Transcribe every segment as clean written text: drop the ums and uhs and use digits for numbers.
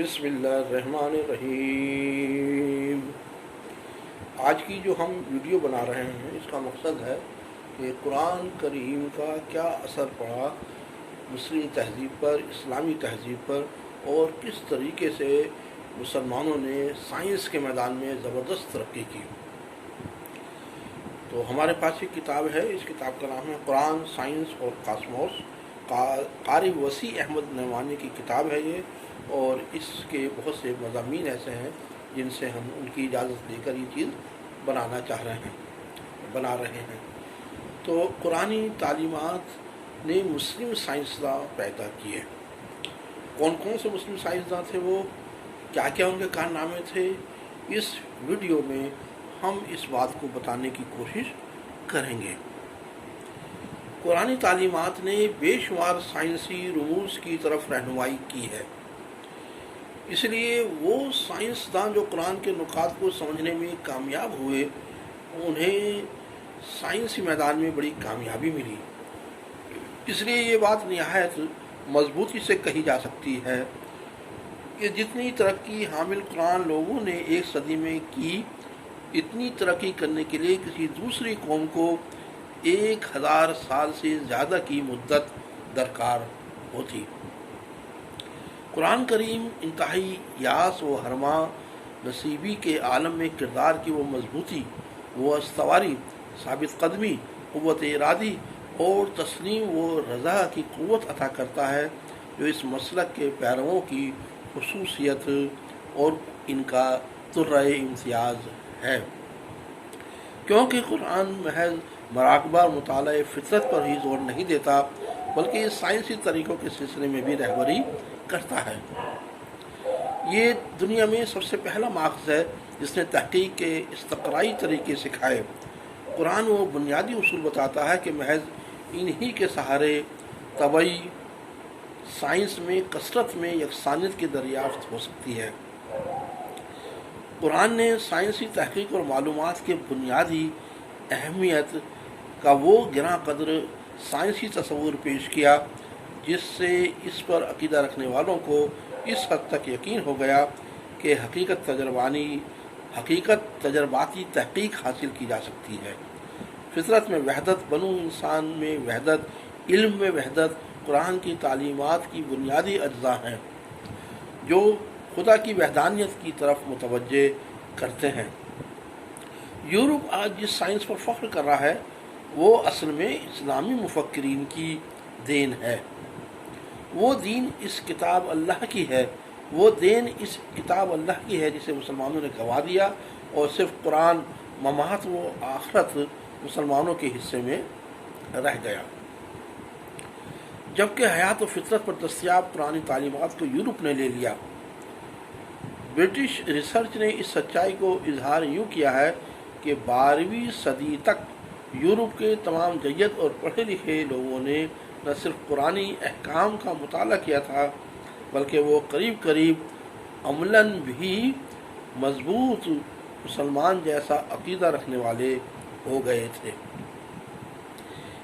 بسم اللہ الرحمن الرحیم۔ آج کی جو ہم ویڈیو بنا رہے ہیں اس کا مقصد ہے کہ قرآن کریم کا کیا اثر پڑا مسلم تہذیب پر، اسلامی تہذیب پر، اور کس طریقے سے مسلمانوں نے سائنس کے میدان میں زبردست ترقی کی۔ تو ہمارے پاس ایک کتاب ہے، اس کتاب کا نام ہے قرآن، سائنس اور کاسموس۔ قاری وسیع احمد نعمانی کی کتاب ہے یہ، اور اس کے بہت سے مضامین ایسے ہیں جن سے ہم ان کی اجازت لے کر یہ چیز بنا رہے ہیں۔ تو قرآنی تعلیمات نے مسلم سائنسداں پیدا کیے۔ کون کون سے مسلم سائنسداں تھے، وہ کیا کیا ان کے کارنامے تھے، اس ویڈیو میں ہم اس بات کو بتانے کی کوشش کریں گے۔ قرآنی تعلیمات نے بے شمار سائنسی رموز کی طرف رہنمائی کی ہے، اس لیے وہ سائنسداں جو قرآن کے نکات کو سمجھنے میں کامیاب ہوئے، انہیں سائنسی میدان میں بڑی کامیابی ملی۔ اس لیے یہ بات نہایت مضبوطی سے کہی جا سکتی ہے کہ جتنی ترقی حامل قرآن لوگوں نے ایک صدی میں کی، اتنی ترقی کرنے کے لیے کسی دوسری قوم کو 1000 سال سے زیادہ کی مدت درکار ہوتی۔ قرآن کریم انتہائی یاس و حرما نصیبی کے عالم میں کردار کی وہ مضبوطی، وہ استواری، ثابت قدمی، قوت ارادی اور تسلیم و رضا کی قوت عطا کرتا ہے جو اس مسلک کے پیرووں کی خصوصیت اور ان کا درہ امتیاز ہے۔ کیونکہ قرآن محض مراقبہ اور مطالعہ فطرت پر ہی زور نہیں دیتا، بلکہ سائنسی طریقوں کے سلسلے میں بھی رہبری کرتا ہے۔ یہ دنیا میں سب سے پہلا ماخذ ہے جس نے تحقیق کے استقرائی طریقے سکھائے۔ قرآن وہ بنیادی اصول بتاتا ہے کہ محض انہی کے سہارے طبعی سائنس میں کثرت میں یکسانیت کی دریافت ہو سکتی ہے۔ قرآن نے سائنسی تحقیق اور معلومات کے بنیادی اہمیت کا وہ گراں قدر سائنسی تصور پیش کیا جس سے اس پر عقیدہ رکھنے والوں کو اس حد تک یقین ہو گیا کہ حقیقت تجرباتی تحقیق حاصل کی جا سکتی ہے۔ فطرت میں وحدت، بنو انسان میں وحدت، علم میں وحدت قرآن کی تعلیمات کی بنیادی اجزاء ہیں جو خدا کی وحدانیت کی طرف متوجہ کرتے ہیں۔ یورپ آج جس سائنس پر فخر کر رہا ہے وہ اصل میں اسلامی مفکرین کی دین ہے۔ وہ دین اس کتاب اللہ کی ہے، وہ دین اس کتاب اللہ کی ہے جسے مسلمانوں نے گوا دیا، اور صرف قرآن ممات و آخرت مسلمانوں کے حصے میں رہ گیا۔ جبکہ حیات و فطرت پر دستیاب قرآنی تعلیمات کو یورپ نے لے لیا۔ برٹش ریسرچ نے اس سچائی کو اظہار یوں کیا ہے کہ 12ویں صدی تک یورپ کے تمام جید اور پڑھے لکھے لوگوں نے نہ صرف قرآنی احکام کا مطالعہ کیا تھا، بلکہ وہ قریب عملاً بھی مضبوط مسلمان جیسا عقیدہ رکھنے والے ہو گئے تھے۔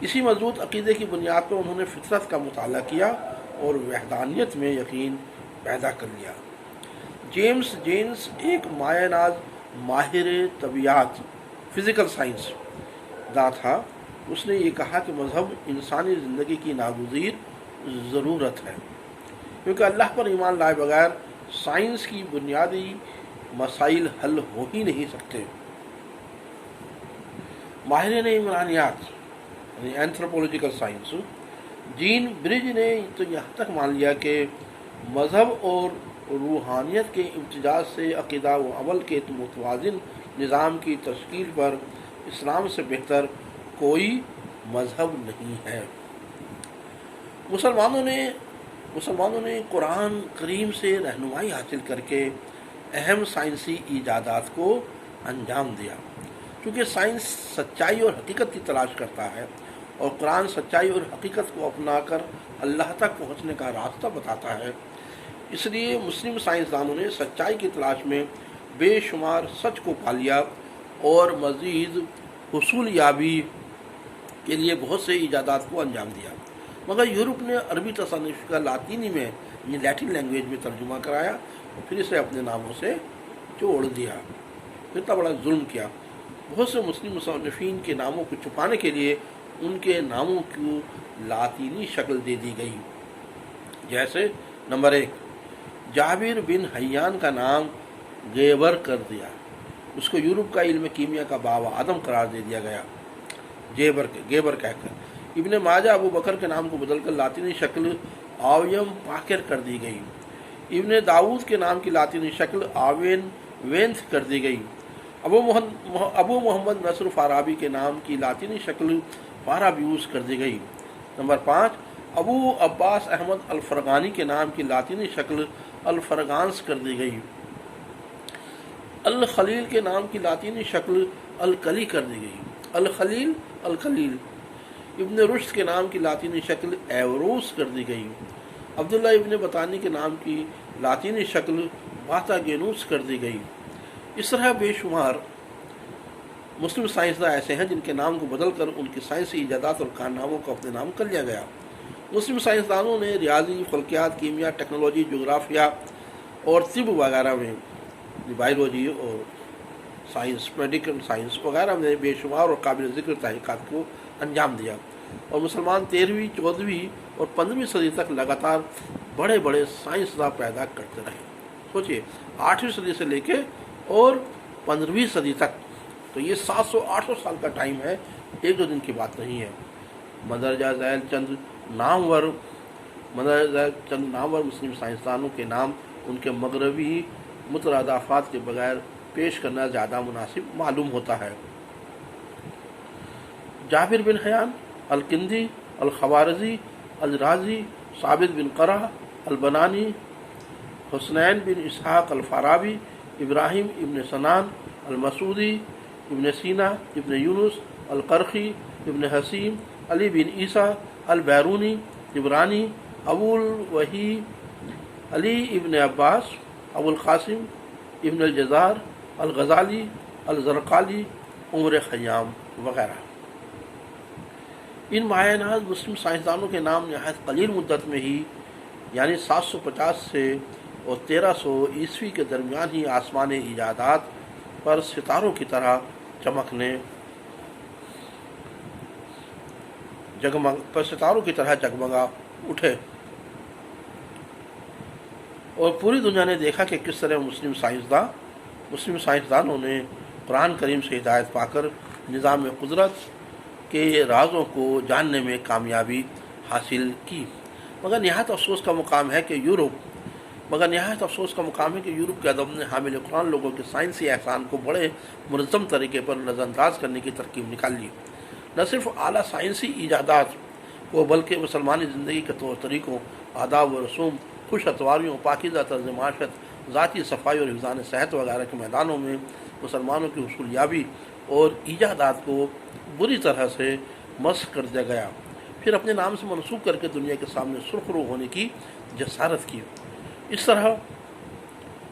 اسی مضبوط عقیدے کی بنیاد پر انہوں نے فطرت کا مطالعہ کیا اور وحدانیت میں یقین پیدا کر لیا۔ جیمز جینس ایک مایہ ناز ماہر طبیعیات فزیکل سائنس داں تھا۔ اس نے یہ کہا کہ مذہب انسانی زندگی کی ناگزیر ضرورت ہے، کیونکہ اللہ پر ایمان لائے بغیر سائنس کی بنیادی مسائل حل ہو ہی نہیں سکتے۔ ماہرین عمرانیات یعنی اینتھروپولوجیکل سائنس جین برج نے تو یہاں تک مان لیا کہ مذہب اور روحانیت کے امتزاج سے عقیدہ و عمل کے متوازن نظام کی تشکیل پر اسلام سے بہتر کوئی مذہب نہیں ہے۔ مسلمانوں نے قرآن کریم سے رہنمائی حاصل کر کے اہم سائنسی ایجادات کو انجام دیا۔ کیونکہ سائنس سچائی اور حقیقت کی تلاش کرتا ہے، اور قرآن سچائی اور حقیقت کو اپنا کر اللہ تک پہنچنے کا راستہ بتاتا ہے، اس لیے مسلم سائنسدانوں نے سچائی کی تلاش میں بے شمار سچ کو پا لیا اور مزید حصول یابی کے لیے بہت سے ایجادات کو انجام دیا۔ مگر یورپ نے عربی تصانیف کا لاطینی میں یعنی لیٹن لینگویج میں ترجمہ کرایا اور پھر اسے اپنے ناموں سے جوڑ دیا. اتنا بڑا ظلم کیا. بہت سے مسلم مصنفین کے ناموں کو چھپانے کے لیے ان کے ناموں کو لاطینی شکل دے دی گئی. جیسے نمبر 1، جابر بن حیان کا نام گیبر کر دیا. اس کو یورپ کا علم کیمیا کا بابا آدم قرار دے دیا گیا گیبر کہہ کر. ابن ماجہ ابو بکر کے نام کو بدل کر لاطینی شکل آویم پاکر کر دی گئی. ابن داؤد کے نام کی لاطینی شکل آوین وینتھ کر دی گئی. ابو محمد نصر فارابی کے نام کی لاطینی شکل فارابیوس کر دی گئی. نمبر 5، ابو عباس احمد الفرغانی کے نام کی لاطینی شکل الفرغانس کر دی گئی. الخلیل کے نام کی لاطینی شکل الکلی کر دی گئی. الخلیل. ابن رشد کے نام کی لاطینی شکل ایوروس کر دی گئی. عبداللہ ابن بطانی کے نام کی لاطینی شکل باتا-گینوس کر دی گئی. اس طرح بے شمار مسلم سائنسداں ایسے ہیں جن کے نام کو بدل کر ان کی سائنسی ایجادات اور کارناموں کو اپنے نام کر لیا گیا. مسلم سائنسدانوں نے ریاضی، فلکیات، کیمیا، ٹیکنالوجی، جغرافیہ اور طب وغیرہ میں، بائیولوجی اور سائنس، میڈیکل سائنس وغیرہ میں بے شمار اور قابل ذکر تحقیقات کو انجام دیا. اور مسلمان 13ویں، 14ویں اور 15ویں صدی تک لگاتار بڑے بڑے سائنسداں پیدا کرتے رہے. سوچئے 8ویں صدی سے لے کے اور 15ویں صدی تک، تو یہ 700-800 سال کا ٹائم ہے، ایک دو دن کی بات نہیں ہے. مندرجہ ذیل چند نامور مسلم سائنسدانوں کے نام ان کے مغربی مترادفات کے بغیر پیش کرنا زیادہ مناسب معلوم ہوتا ہے. جابر بن حیان، الکندی، الخوارزی، الرازی، ثابت بن قرہ، البنانی، حسنین بن اسحاق الفارابی، ابراہیم ابن سنان، المسعودی، ابن سینا، ابن یونس، القرخی، ابن حسیم، علی بن عیسیٰ، البیرونی، عبرانی، ابو الوحی، علی ابن عباس، ابو القاسم، ابن الجزار، الغزالی، الزرقالی، عمر خیام وغیرہ. ان معینات مسلم سائنسدانوں کے نام نہایت قلیل مدت میں ہی، یعنی 750 سے اور 1300 عیسوی کے درمیان ہی آسمانی ایجادات پر ستاروں کی طرح جگمگا اٹھے. اور پوری دنیا نے دیکھا کہ کس طرح مسلم سائنسدانوں نے قرآن کریم سے ہدایت پا کر نظام قدرت کے رازوں کو جاننے میں کامیابی حاصل کی. مگر نہایت افسوس کا مقام ہے کہ یورپ کے ادب نے حامل قرآن لوگوں کے سائنسی احسان کو بڑے منظم طریقے پر نظر انداز کرنے کی ترکیب نکال لی. نہ صرف اعلیٰ سائنسی ایجادات کو بلکہ مسلمانی زندگی کے طور طریقوں، آداب و رسوم، خوش اتواریوں، پاکیزہ طرز معاشرت، ذاتی صفائی اور حفظان صحت وغیرہ کے میدانوں میں مسلمانوں کی حصولیابی اور ایجادات کو بری طرح سے مسخ کر دیا گیا. پھر اپنے نام سے منسوب کر کے دنیا کے سامنے سرخرو ہونے کی جسارت کی. اس طرح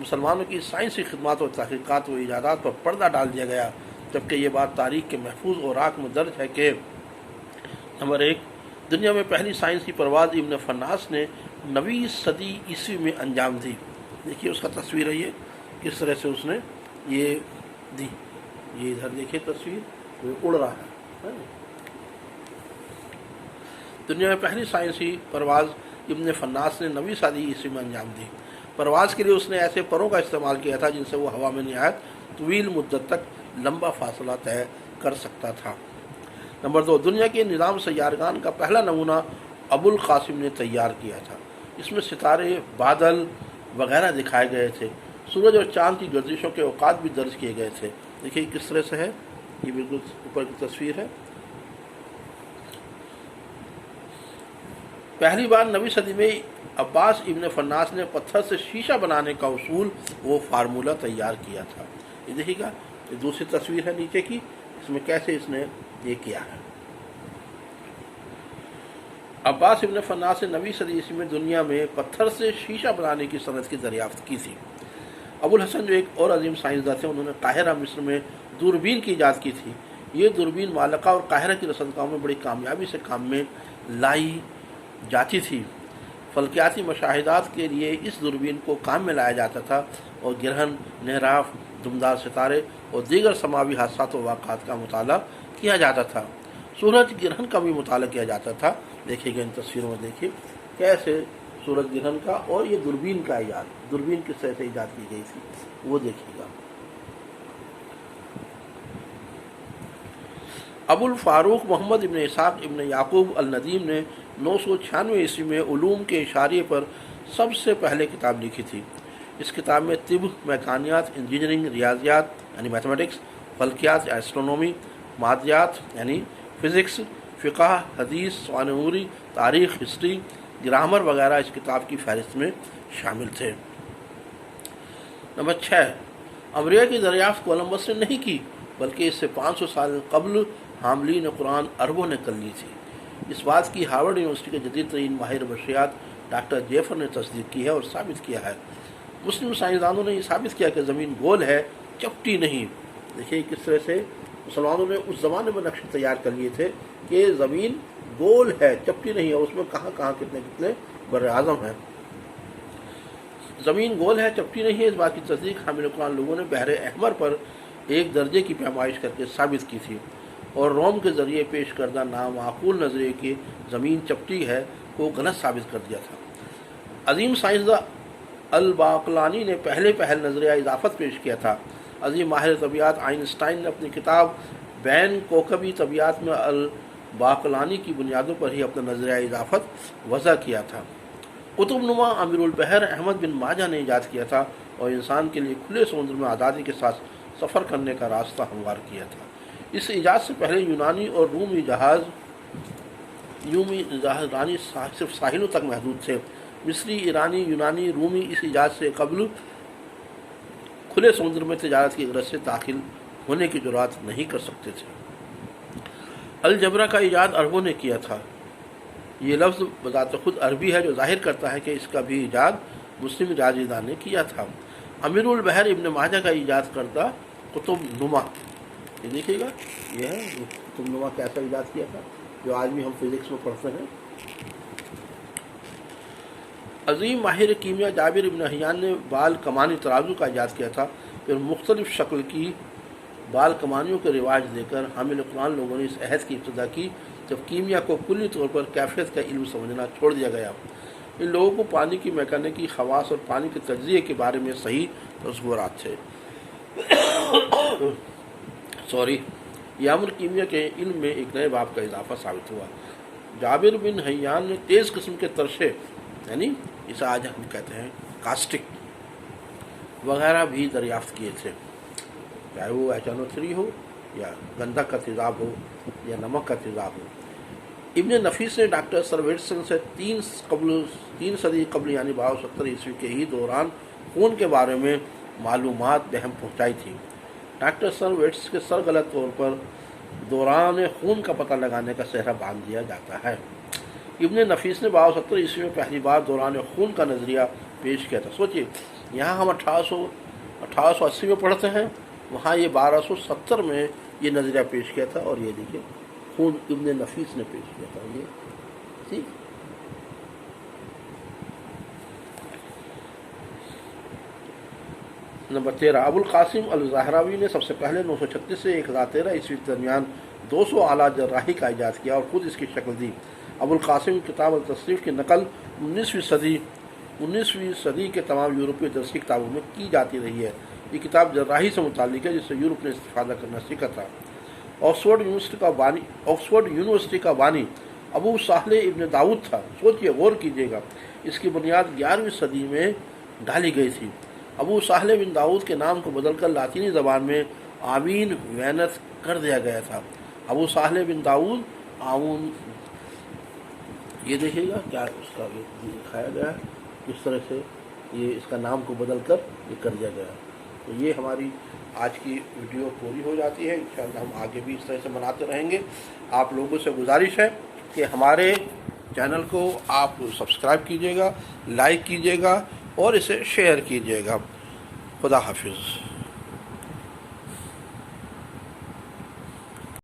مسلمانوں کی سائنسی خدمات اور تحقیقات و ایجادات پر پردہ ڈال دیا گیا، جبکہ یہ بات تاریخ کے محفوظ اوراق میں درج ہے کہ نمبر 1، دنیا میں پہلی سائنسی پرواز ابن فناس نے 9ویں صدی عیسوی میں انجام دی. دیکھیے اس کا تصویر ہے، یہ کس طرح سے اس نے یہ دی. یہ ادھر دیکھیے تصویر، وہ اڑ رہا ہے. دنیا میں پہلی سائنسی پرواز ابن فناس نے 9ویں صدی عیسوی میں انجام دی. پرواز کے لیے اس نے ایسے پروں کا استعمال کیا تھا جن سے وہ ہوا میں نہایت طویل مدت تک لمبا فاصلہ طے کر سکتا تھا. نمبر 2، دنیا کے نظام سیارگان کا پہلا نمونہ ابو القاسم نے تیار کیا تھا. اس میں ستارے، بادل وغیرہ دکھائے گئے تھے. سورج اور چاند کی گردشوں کے اوقات بھی درج کیے گئے تھے. دیکھیے کس طرح سے ہے، یہ بالکل اوپر کی تصویر ہے. پہلی بار 9ویں صدی میں عباس ابن فناس نے پتھر سے شیشہ بنانے کا اصول وہ فارمولہ تیار کیا تھا. یہ دیکھیے گا، یہ دوسری تصویر ہے نیچے کی، اس میں کیسے اس نے یہ کیا ہے. عباس ابن فناس نے 9ویں صدی عیسوی میں دنیا میں پتھر سے شیشہ بنانے کی صنعت کی دریافت کی تھی. ابو الحسن جو ایک اور عظیم سائنسداں تھے، انہوں نے قاہرہ مصر میں دوربین کی ایجاد کی تھی. یہ دوربین معلقہ اور قاہرہ کی رصد گاہوں میں بڑی کامیابی سے کام میں لائی جاتی تھی. فلکیاتی مشاہدات کے لیے اس دوربین کو کام میں لایا جاتا تھا اور گرہن، انحراف، دمدار ستارے اور دیگر سماوی حادثات و واقعات کا مطالعہ کیا جاتا تھا۔ سورج گرہن کا بھی مطالعہ کیا جاتا تھا۔ دیکھیے گا ان تصویروں میں، دیکھیے کیسے سورج گرہن کا، اور یہ دوربین کا ایجاد، دوربین کس طرح سے ایجاد کی گئی تھی وہ دیکھیے گا۔ ابو الفاروق محمد ابن اسحاق ابن یعقوب الندیم نے 996 عیسوی میں علوم کے اشاریے پر سب سے پہلے کتاب لکھی تھی۔ اس کتاب میں طب، میکانیات، انجینئرنگ، ریاضیات یعنی میتھمیٹکس، فلکیات ایسٹرونومی، مادیات یعنی فزکس، فقہ، حدیث، سوانح عمری، تاریخ، ہسٹری، گرامر وغیرہ اس کتاب کی فہرست میں شامل تھے۔ نمبر 6، امریکہ کی دریافت کولمبس نے نہیں کی، بلکہ اس سے 500 سال قبل حاملین قرآن عربوں نے کر لی تھی۔ اس بات کی ہارورڈ یونیورسٹی کے جدید ترین ماہر بشریات ڈاکٹر جیفر نے تصدیق کی ہے اور ثابت کیا ہے۔ مسلم سائنسدانوں نے یہ ثابت کیا کہ زمین گول ہے، چپٹی نہیں۔ دیکھیے کس طرح سے مسلمانوں نے اس زمانے میں نقشے تیار کر لیے تھے کہ زمین گول ہے، چپٹی نہیں ہے، اس میں کہاں کہاں کتنے کتنے بر اعظم ہیں۔ زمین گول ہے، چپٹی نہیں ہے، اس بات کی تصدیق حامل قرآن لوگوں نے بحر احمر پر ایک درجے کی پیمائش کر کے ثابت کی تھی، اور روم کے ذریعے پیش کردہ نامعقول نظریے کی زمین چپٹی ہے کو غلط ثابت کر دیا تھا۔ عظیم سائنسداں الباقلانی نے پہل نظریہ اضافت پیش کیا تھا۔ عظیم ماہر طبیعت آئنسٹائن نے اپنی کتاب بین کوکبی طبیعت میں الباقلانی کی بنیادوں پر ہی اپنا نظریہ اضافت وضع کیا تھا۔ قطب نما امیر البحر احمد بن ماجہ نے ایجاد کیا تھا اور انسان کے لیے کھلے سمندر میں آزادی کے ساتھ سفر کرنے کا راستہ ہموار کیا تھا۔ اس ایجاد سے پہلے یونانی اور رومی جہاز صرف ساحلوں تک محدود تھے۔ مصری، ایرانی، یونانی، رومی اس ایجاد سے قبل کھلے سمندر میں تجارت کی غرض سے داخل ہونے کی جرات نہیں کر سکتے تھے۔ الجبرا کا ایجاد عربوں نے کیا تھا۔ یہ لفظ بذات خود عربی ہے جو ظاہر کرتا ہے کہ اس کا بھی ایجاد مسلم ریاضیدان نے کیا تھا۔ امیر البحر ابن ماجہ کا ایجاد کردہ قطب نما، یہ دیکھیے گا، یہ ہے قطب نما کیسا ایجاد کیا تھا جو آج بھی ہم فزکس میں پڑھتے ہیں۔ عظیم ماہر کیمیا جابر ابن حیان نے بال کمانی ترازو کا ایجاد کیا تھا۔ پھر مختلف شکل کی بال کمانیوں کے رواج دے کر حامل قرآن لوگوں نے اس عہد کی ابتدا کی جب کیمیا کو کلی طور پر کیفیت کا علم سمجھنا چھوڑ دیا گیا۔ ان لوگوں کو پانی کی میکانیکی خواص اور پانی کے تجزیے کے بارے میں صحیح تصورات تھے۔ یہ امر کیمیا کے علم میں ایک نئے باب کا اضافہ ثابت ہوا۔ جابر بن حیان نے تیز قسم کے ترشے یعنی اسے آج ہم کہتے ہیں کاسٹک وغیرہ بھی دریافت کیے تھے، چاہے وہ H2O3 ہو یا گندھک کا تیزاب ہو یا نمک کا تیزاب ہو۔ ابن نفیس نے ڈاکٹر سر ویٹسن سے 3 صدی قبل یعنی 1270 عیسوی کے ہی دوران خون کے بارے میں معلومات بہم پہنچائی تھی۔ ڈاکٹر سر ویٹس کے سر غلط طور پر دوران خون کا پتہ لگانے کا سہرا باندھ دیا جاتا ہے۔ ابن نفیس نے 1270 عیسوی میں پہلی بار دوران خون کا نظریہ پیش کیا تھا۔ سوچئے یہاں ہم 1880 میں پڑھتے ہیں، وہاں یہ 1270 میں یہ نظریہ پیش کیا تھا، اور یہ دیکھیے خون ابن نفیس نے پیش کیا تھا۔ یہ ٹھیک۔ نمبر 13، ابو القاسم الزہراوی نے سب سے پہلے 936 سے 1013 عیسوی کے درمیان 200 آلہ جراحی کا ایجاد کیا اور خود اس کی شکل دی۔ ابو القاسم کتاب التصریف کی نقل 19ویں صدی کے تمام یورپی درسی کتابوں میں کی جاتی رہی ہے۔ یہ کتاب جراحی سے متعلق ہے جس سے یورپ نے استفادہ کرنا سیکھا تھا۔ آکسفورڈ یونیورسٹی کا بانی ابو صالح ابن داؤد تھا۔ سوچئے، غور کیجیے گا، اس کی بنیاد 11ویں صدی میں ڈالی گئی تھی۔ ابو صالح بن داؤد کے نام کو بدل کر لاطینی زبان میں آمین وینت کر دیا گیا تھا۔ ابو صالح بن داؤد آمون، یہ دیکھیے گا کیا اس کا دکھایا گیا ہے، کس طرح سے یہ اس کا نام کو بدل کر یہ کر دیا گیا۔ تو یہ ہماری آج کی ویڈیو پوری ہو جاتی ہے۔ انشاءاللہ ہم آگے بھی اس طرح سے بناتے رہیں گے۔ آپ لوگوں سے گزارش ہے کہ ہمارے چینل کو آپ سبسکرائب کیجیے گا، لائک کیجیے گا اور اسے شیئر کیجیے گا۔ خدا حافظ۔